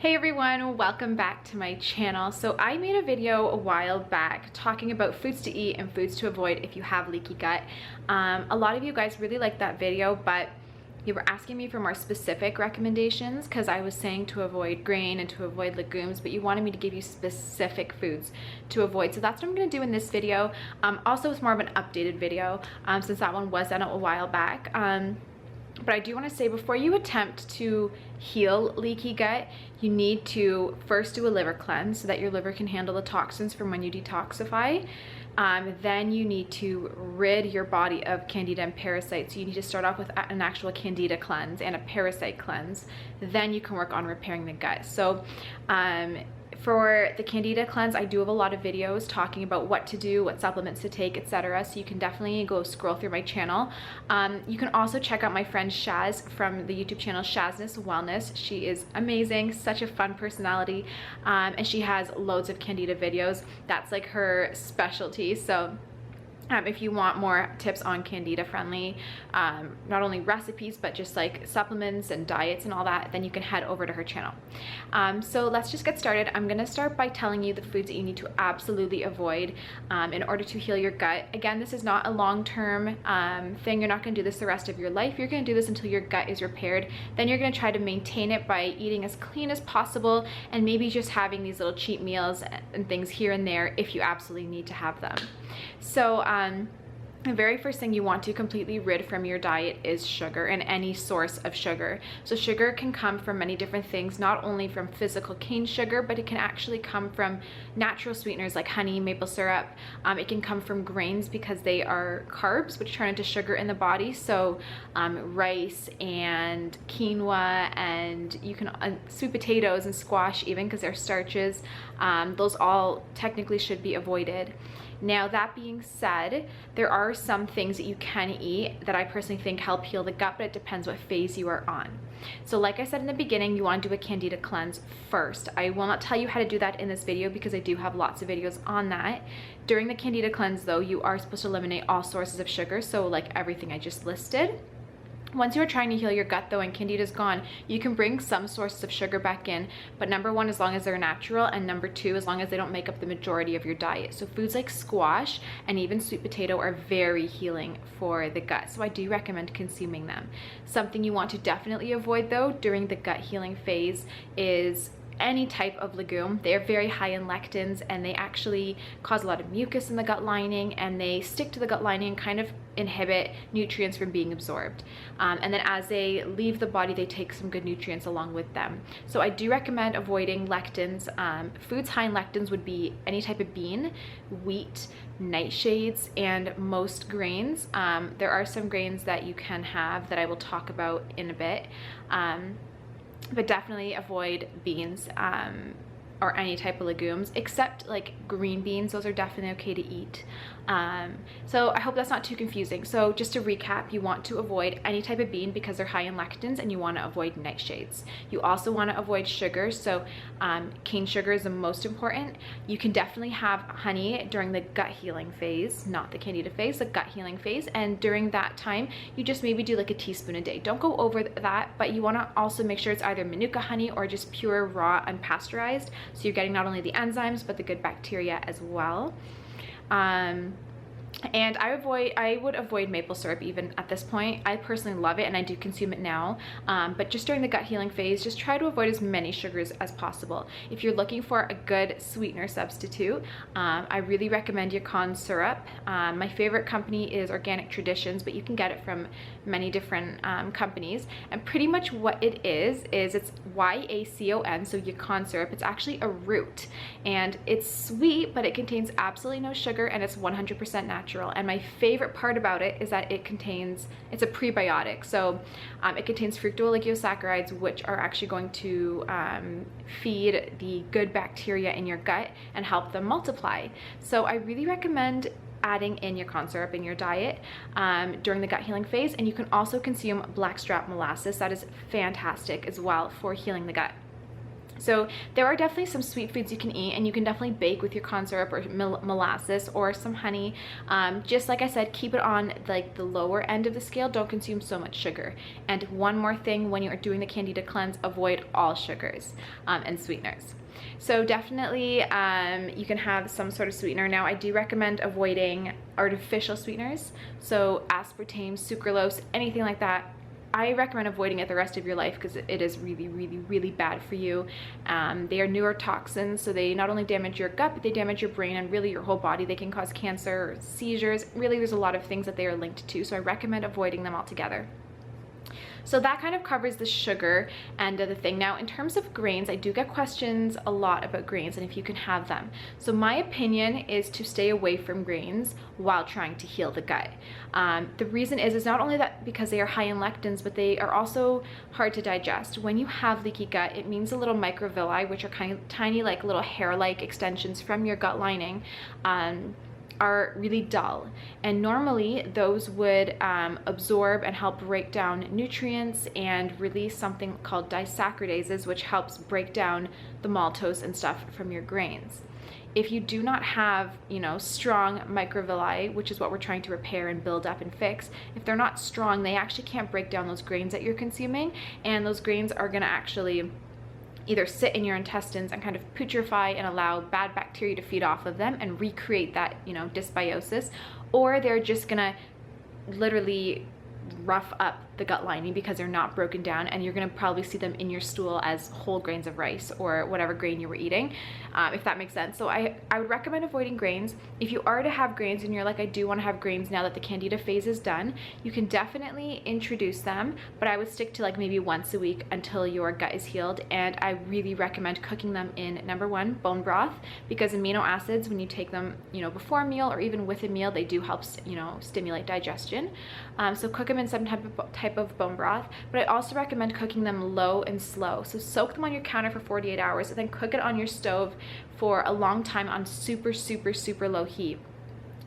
Hey everyone, welcome back to my channel. So I made a video a while back talking about foods to eat and foods to avoid if you have leaky gut. A lot of you guys really liked that video, but you were asking me for more specific recommendations because I was saying to avoid grain and to avoid legumes, but you wanted me to give you specific foods to avoid. So that's what I'm going to do in this video. Also, it's more of an updated video since that one was done a while back. But I do want to say, before you attempt to heal leaky gut, you need to first do a liver cleanse so that your liver can handle the toxins from when you detoxify. Then you need to rid your body of candida and parasites. So you need to start off with an actual candida cleanse and a parasite cleanse. Then you can work on repairing the gut. So for the candida cleanse, I do have a lot of videos talking about what to do, what supplements to take, etc. So you can definitely go scroll through my channel. You can also check out my friend Shaz from the YouTube channel Shazness Wellness. She is amazing, such a fun personality, and she has loads of candida videos. That's like her specialty. So if you want more tips on candida friendly, not only recipes, but just like supplements and diets and all that, then you can head over to her channel. So let's just get started. I'm gonna start by telling you the foods that you need to absolutely avoid in order to heal your gut. Again, this is not a long-term thing. You're not gonna do this the rest of your life. You're gonna do this until your gut is repaired. Then you're gonna try to maintain it by eating as clean as possible and maybe just having these little cheat meals and things here and there if you absolutely need to have them. So the very first thing you want to completely rid from your diet is sugar and any source of sugar. So sugar can come from many different things, not only from physical cane sugar, but it can actually come from natural sweeteners like honey, maple syrup. It can come from grains because they are carbs, which turn into sugar in the body. So rice and quinoa, and you can sweet potatoes and squash even, because they're starches. Those all technically should be avoided. Now, that being said, there are some things that you can eat that I personally think help heal the gut, but it depends what phase you are on. So like I said in the beginning, you want to do a candida cleanse first. I will not tell you how to do that in this video because I do have lots of videos on that. During the candida cleanse though, you are supposed to eliminate all sources of sugar, so like everything I just listed. Once you're trying to heal your gut though and candida is gone, you can bring some sources of sugar back in, but number one, as long as they're natural, and number two, as long as they don't make up the majority of your diet. So foods like squash and even sweet potato are very healing for the gut, so I do recommend consuming them. Something you want to definitely avoid though during the gut healing phase is any type of legume. They are very high in lectins, and they actually cause a lot of mucus in the gut lining, and they stick to the gut lining and kind of inhibit nutrients from being absorbed. And then as they leave the body, they take some good nutrients along with them. So I do recommend avoiding lectins. Foods high in lectins would be any type of bean, wheat, nightshades, and most grains. There are some grains that you can have that I will talk about in a bit. But definitely avoid beans or any type of legumes, except like green beans. Those are definitely okay to eat. So I hope that's not too confusing. So just to recap, you want to avoid any type of bean because they're high in lectins, and you want to avoid nightshades. You also want to avoid sugar. So cane sugar is the most important. You can definitely have honey during the gut healing phase, not the candida phase, the gut healing phase. And during that time, you just maybe do like a teaspoon a day. Don't go over that, but you want to also make sure it's either Manuka honey or just pure raw unpasteurized. So you're getting not only the enzymes, but the good bacteria as well. And I would avoid maple syrup even at this point. I personally love it and I do consume it now, but just during the gut healing phase, just try to avoid as many sugars as possible. If you're looking for a good sweetener substitute, I really recommend Yacon syrup. My favorite company is Organic Traditions, but you can get it from many different companies, and pretty much what it is it's YACON, so Yacon syrup. It's actually a root, and it's sweet, but it contains absolutely no sugar, and it's 100% natural. And my favorite part about it is that it's a prebiotic. So it contains fructooligosaccharides, which are actually going to feed the good bacteria in your gut and help them multiply. So I really recommend adding in your corn syrup in your diet during the gut healing phase. And you can also consume blackstrap molasses. That is fantastic as well for healing the gut. So there are definitely some sweet foods you can eat, and you can definitely bake with your corn syrup or molasses or some honey. Just like I said, keep it on like the lower end of the scale. Don't consume so much sugar. And one more thing, when you're doing the Candida cleanse, avoid all sugars and sweeteners. So definitely you can have some sort of sweetener. Now I do recommend avoiding artificial sweeteners, so aspartame, sucralose, anything like that. I recommend avoiding it the rest of your life because it is really, really, really bad for you. They are neurotoxins, so they not only damage your gut, but they damage your brain and really your whole body. They can cause cancer, seizures. Really, there's a lot of things that they are linked to, so I recommend avoiding them altogether. So that kind of covers the sugar end of the thing. Now, in terms of grains, I do get questions a lot about grains and if you can have them. So my opinion is to stay away from grains while trying to heal the gut. The reason is not only that because they are high in lectins, but they are also hard to digest. When you have leaky gut, it means the little microvilli, which are kind of tiny, like little hair-like extensions from your gut lining, are really dull, and normally those would absorb and help break down nutrients and release something called disaccharidases, which helps break down the maltose and stuff from your grains. If you do not have, you know, strong microvilli, which is what we're trying to repair and build up and fix, if they're not strong, they actually can't break down those grains that you're consuming, and those grains are going to actually either sit in your intestines and kind of putrefy and allow bad bacteria to feed off of them and recreate that, you know, dysbiosis, or they're just gonna literally rough up the gut lining because they're not broken down, and you're going to probably see them in your stool as whole grains of rice or whatever grain you were eating, if that makes sense. So I would recommend avoiding grains. If you are to have grains and you're like, I do want to have grains now that the Candida phase is done, you can definitely introduce them, but I would stick to like maybe once a week until your gut is healed. And I really recommend cooking them in, number one, bone broth, because amino acids, when you take them, you know, before a meal or even with a meal, they do help, you know, stimulate digestion. So cook them in some type of bone broth, but I also recommend cooking them low and slow. So soak them on your counter for 48 hours and then cook it on your stove for a long time on super, super, super low heat.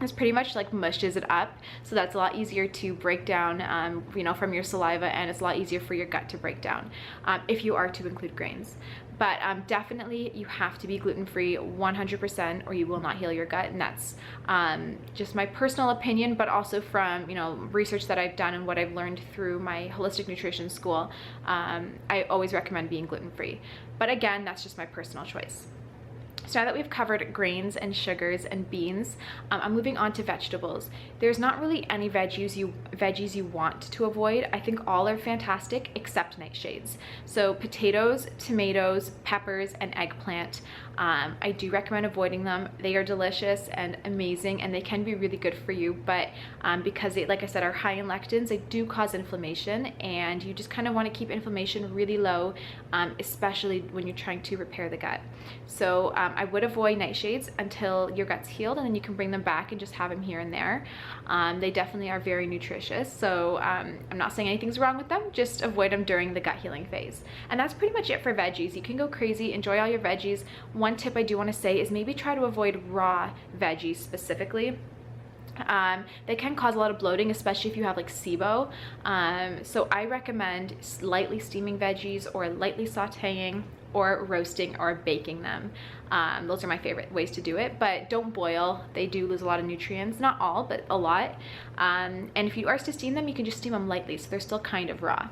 This pretty much like mushes it up, so that's a lot easier to break down, you know, from your saliva, and it's a lot easier for your gut to break down if you are to include grains. But definitely you have to be gluten-free 100% or you will not heal your gut, and that's just my personal opinion, but also from, you know, research that I've done and what I've learned through my holistic nutrition school. I always recommend being gluten-free, but again, that's just my personal choice. So now that we've covered grains and sugars and beans, I'm moving on to vegetables. There's not really any veggies you want to avoid. I think all are fantastic except nightshades. So potatoes, tomatoes, peppers, and eggplant. I do recommend avoiding them. They are delicious and amazing, and they can be really good for you, but because they, like I said, are high in lectins, they do cause inflammation, and you just kind of want to keep inflammation really low, especially when you're trying to repair the gut. So I would avoid nightshades until your gut's healed, and then you can bring them back and just have them here and there. They definitely are very nutritious, so I'm not saying anything's wrong with them, just avoid them during the gut healing phase. And that's pretty much it for veggies. You can go crazy, enjoy all your veggies. One tip I do want to say is maybe try to avoid raw veggies specifically. They can cause a lot of bloating, especially if you have like SIBO. So I recommend lightly steaming veggies or lightly sauteing or roasting or baking them. Those are my favorite ways to do it, but don't boil. They do lose a lot of nutrients, not all, but a lot. And if you are to steam them, you can just steam them lightly, so they're still kind of raw.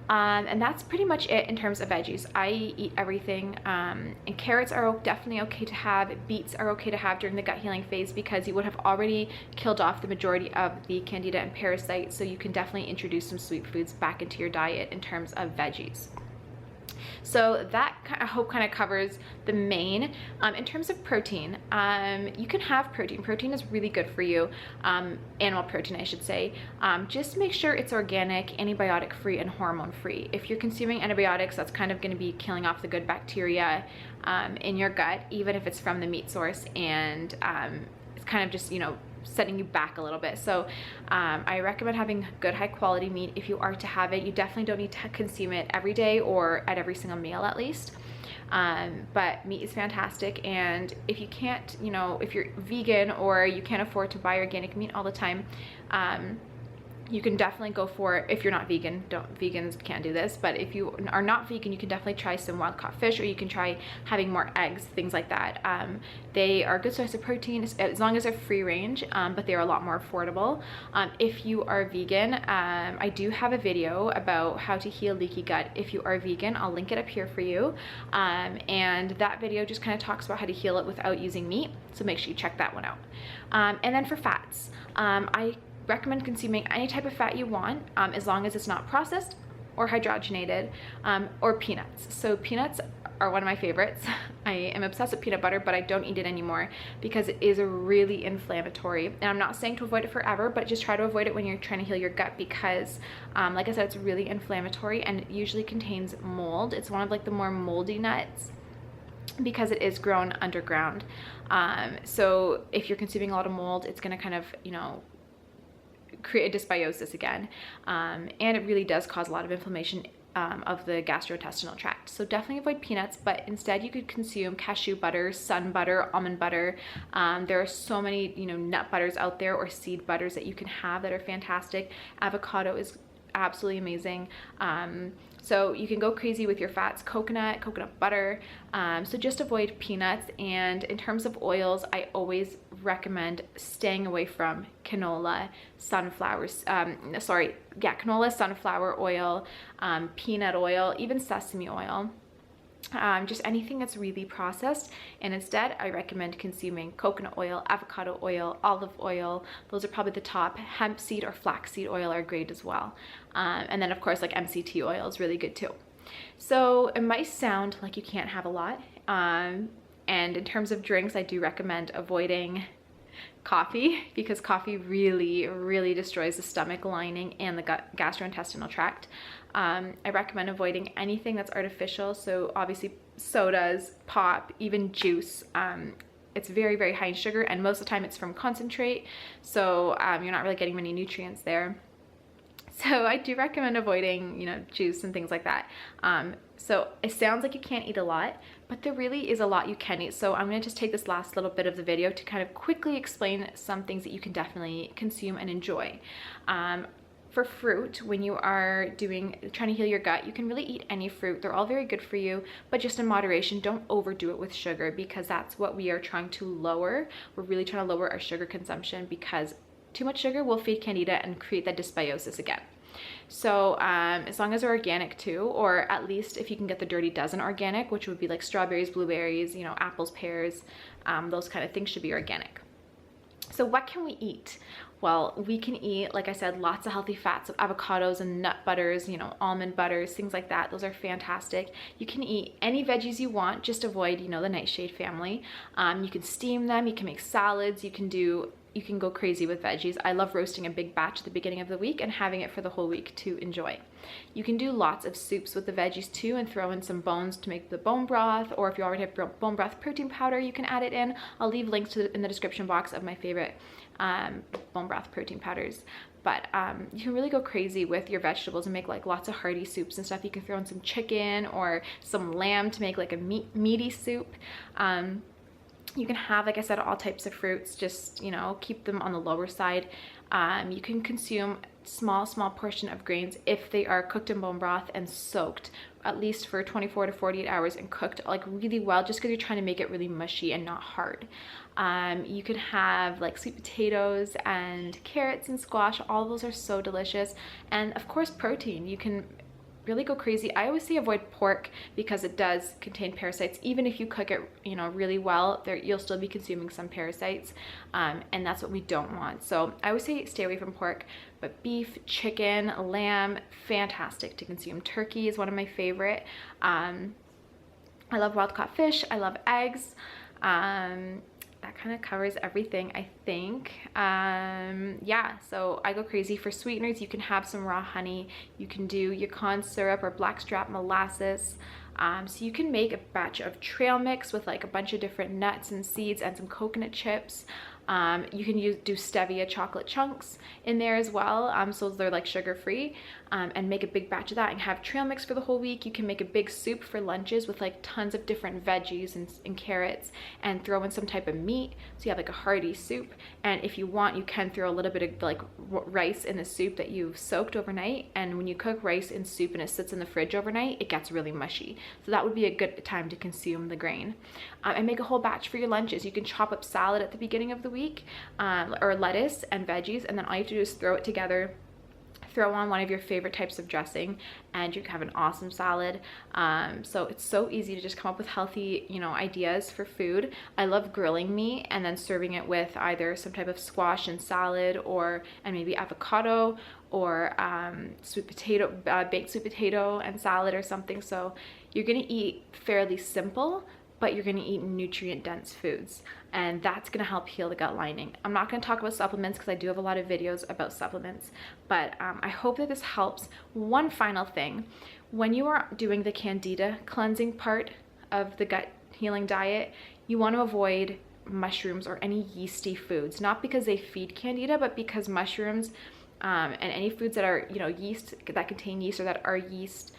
And that's pretty much it in terms of veggies. I eat everything, and carrots are definitely okay to have. Beets are okay to have during the gut healing phase because you would have already killed off the majority of the candida and parasites, so you can definitely introduce some sweet foods back into your diet in terms of veggies. So that I hope kind of covers the main. In terms of protein, you can have protein. Protein is really good for you. Animal protein, I should say. Just make sure it's organic, antibiotic free, and hormone free. If you're consuming antibiotics, that's kind of going to be killing off the good bacteria in your gut, even if it's from the meat source, and it's kind of just, you know, setting you back a little bit. So I recommend having good high quality meat if you are to have it. You definitely don't need to consume it every day or at every single meal at least. But meat is fantastic, and if you can't, you know, if you're vegan or you can't afford to buy organic meat all the time, You can definitely go for, if you're not vegan, vegans can't do this, but if you are not vegan, you can definitely try some wild caught fish, or you can try having more eggs, things like that. They are a good source of protein as long as they're free range, but they're a lot more affordable. If you are vegan, I do have a video about how to heal leaky gut if you are vegan. I'll link it up here for you. And that video just kind of talks about how to heal it without using meat, so make sure you check that one out. And then for fats, I recommend consuming any type of fat you want, as long as it's not processed or hydrogenated, or peanuts. So peanuts are one of my favorites. I am obsessed with peanut butter, but I don't eat it anymore because it is really inflammatory. And I'm not saying to avoid it forever, but just try to avoid it when you're trying to heal your gut, because like I said, it's really inflammatory and it usually contains mold. It's one of like the more moldy nuts because it is grown underground. So if you're consuming a lot of mold, it's gonna kind of, you know, create a dysbiosis again, and it really does cause a lot of inflammation of the gastrointestinal tract. So definitely avoid peanuts, but instead you could consume cashew butter, sun butter, almond butter. There are so many, you know, nut butters out there, or seed butters that you can have that are fantastic. Avocado is absolutely amazing. So you can go crazy with your fats, coconut butter. So just avoid peanuts. And in terms of oils, I always recommend staying away from canola, canola, sunflower oil, peanut oil, even sesame oil. Just anything that's really processed. And instead, I recommend consuming coconut oil, avocado oil, olive oil. Those are probably the top. Hemp seed or flaxseed oil are great as well. And then of course, like MCT oil is really good too. So it might sound like you can't have a lot. And in terms of drinks, I do recommend avoiding coffee, because coffee really destroys the stomach lining and the gastrointestinal tract. I recommend avoiding anything that's artificial, so obviously sodas, pop, even juice. It's very high in sugar, and most of the time it's from concentrate, so you're not really getting many nutrients there. So I do recommend avoiding, you know, juice and things like that. So it sounds like you can't eat a lot, but there really is a lot you can eat. So I'm gonna just take this last little bit of the video to kind of quickly explain some things that you can definitely consume and enjoy. For fruit, when you are trying to heal your gut, you can really eat any fruit. They're all very good for you, but just in moderation. Don't overdo it with sugar, because that's what we are trying to lower. We're really trying to lower our sugar consumption, because too much sugar will feed candida and create that dysbiosis again. So as long as they're organic too, or at least if you can get the Dirty Dozen organic, which would be like strawberries, blueberries, you know, apples, pears, those kind of things should be organic. So what can we eat? Well, we can eat, like I said, lots of healthy fats, so avocados and nut butters, you know, almond butters, things like that. Those are fantastic. You can eat any veggies you want, just avoid, you know, the nightshade family. You can steam them, you can make salads, you can go crazy with veggies. I love roasting a big batch at the beginning of the week and having it for the whole week to enjoy. You can do lots of soups with the veggies too, and throw in some bones to make the bone broth, or if you already have bone broth protein powder, you can add it in. I'll leave links in the description box of my favorite bone broth protein powders. But you can really go crazy with your vegetables and make like lots of hearty soups and stuff. You can throw in some chicken or some lamb to make like a meaty soup. You can have, like I said, all types of fruits, just, you know, keep them on the lower side. You can consume small portion of grains if they are cooked in bone broth and soaked at least for 24 to 48 hours and cooked like really well, just because you're trying to make it really mushy and not hard. You can have like sweet potatoes and carrots and squash. All of those are so delicious. And of course, protein. You can really go crazy. I always say avoid pork because it does contain parasites. Even if you cook it, you know, really well, you'll still be consuming some parasites, and that's what we don't want. So I always say stay away from pork, but beef, chicken, lamb, fantastic to consume. Turkey is one of my favorite. I love wild caught fish. I love eggs. That kind of covers everything, I think. Yeah, so I go crazy for sweeteners. You can have some raw honey. You can do yacon syrup or blackstrap molasses. So you can make a batch of trail mix with like a bunch of different nuts and seeds and some coconut chips. You can do stevia chocolate chunks in there as well, so they're like sugar-free, and make a big batch of that and have trail mix for the whole week. You can make a big soup for lunches with like tons of different veggies and carrots, and throw in some type of meat, so you have like a hearty soup. And if you want, you can throw a little bit of like rice in the soup that you've soaked overnight, and when you cook rice in soup and it sits in the fridge overnight, it gets really mushy, so that would be a good time to consume the grain. And make a whole batch for your lunches. You can chop up salad at the beginning of the week, or lettuce and veggies, and then all you have to do is throw it together, throw on one of your favorite types of dressing, and you have an awesome salad. So it's so easy to just come up with healthy, you know, ideas for food. I love grilling meat and then serving it with either some type of squash and salad, and maybe avocado, or sweet potato, baked sweet potato and salad or something. So you're gonna eat fairly simple, but you're gonna eat nutrient dense foods, and that's gonna help heal the gut lining. I'm not gonna talk about supplements because I do have a lot of videos about supplements, but I hope that this helps. One final thing, when you are doing the candida cleansing part of the gut healing diet, you wanna avoid mushrooms or any yeasty foods, not because they feed candida, but because mushrooms and any foods that are, you know, yeast, that contain yeast or that are yeast,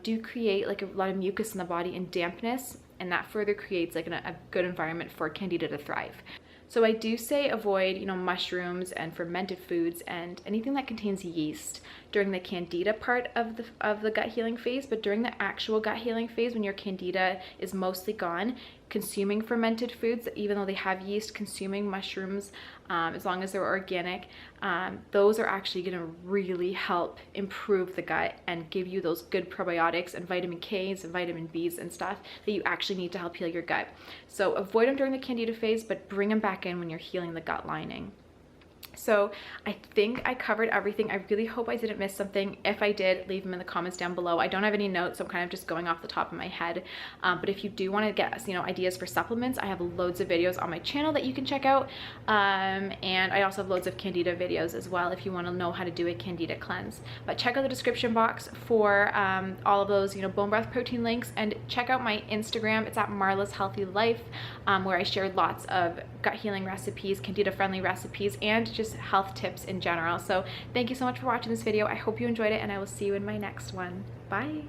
do create like a lot of mucus in the body and dampness, and that further creates like a good environment for candida to thrive. So I do say avoid, you know, mushrooms and fermented foods and anything that contains yeast during the candida part of the gut healing phase. But during the actual gut healing phase, when your candida is mostly gone, consuming fermented foods, even though they have yeast, consuming mushrooms, as long as they're organic, those are actually going to really help improve the gut and give you those good probiotics and vitamin K's and vitamin B's and stuff that you actually need to help heal your gut. So avoid them during the candida phase, but bring them back in when you're healing the gut lining. So I think I covered everything. I really hope I didn't miss something. If I did, leave them in the comments down below. I don't have any notes, so I'm kind of just going off the top of my head. But if you do want to get, you know, ideas for supplements, I have loads of videos on my channel that you can check out. And I also have loads of candida videos as well if you want to know how to do a candida cleanse. But check out the description box for all of those, you know, bone broth protein links, and check out my Instagram. It's at Marla's Healthy Life, where I share lots of gut healing recipes, candida friendly recipes, and just health tips in general. So thank you so much for watching this video. I hope you enjoyed it, and I will see you in my next one. Bye.